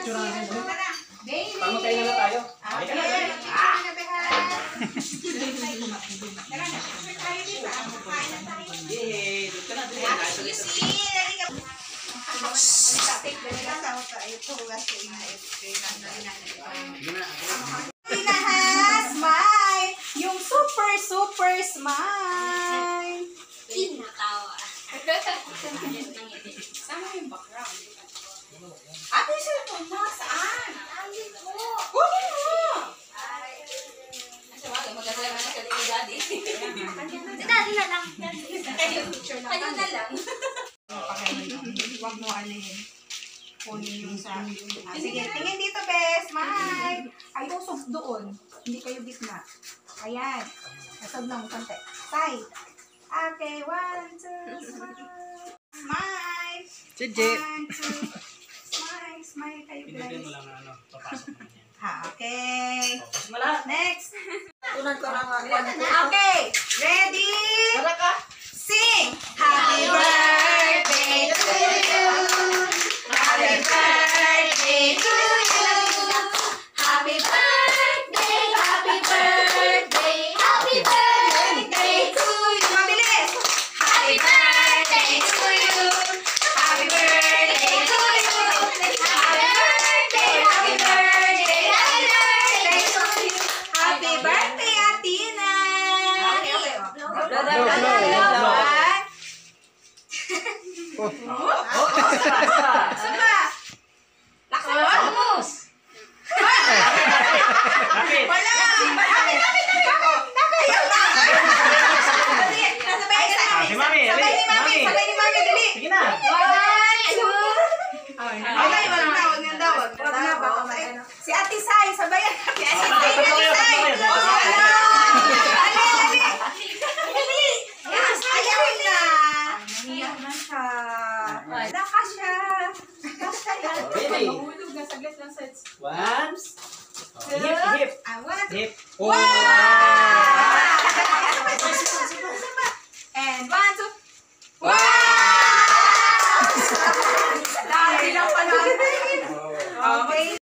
picture natin. Baby! Pamakain na tayo. Okay. Yay! Dito na. Smile! Yung super smile! Kinatawa. Sama yung background. Ate, yung cellphone mo, saan? Ayun po. Kunin mo! Si daddy na lang. Kayo na lang. Huwag mo alin. Kunin yung sa... sige, tingin dito, bes. Smile! Ay, usog doon. Hindi kayo gitna. Ayan. Nasog lang, konti. Side. Okay, 1, 2, smile. Smile! Sige. 1, 2. Smile kayo, Pinagyan mo guys. lang na papasok mo yan. Ha, okay. Tapos mo lahat. Next. Tunan ko lang ako. Okay. Ready? Tara ka. Sing! Happy birthday to you! Happy birthday to you! Happy birthday, happy birthday, happy birthday to you. Mabilis! Happy birthday to you. Happy birthday to you! Happy birthday, happy birthday, happy birthday to you. Happy birthday, Atina! Okay. Blow. Saba! Laksan mo! Vamos. Kapit! Wala! Ayaw na! Nasabay ka Ah, si Mami, Sabay ni Mami! Mami. Sabay ni Mami! Dali! Sige na! 1, 2... Okay, walang tawag ng tawag. Wag na ba? Si Ate Sai, sabayan natin. Si Ate Sai! Dali! Yes, ayaw na! Ayaw na siya. Naka siya. Kasya yan. Ready? Mahulog na saglit lang sa... Once. Hip, hip. I want... Hip. Wow!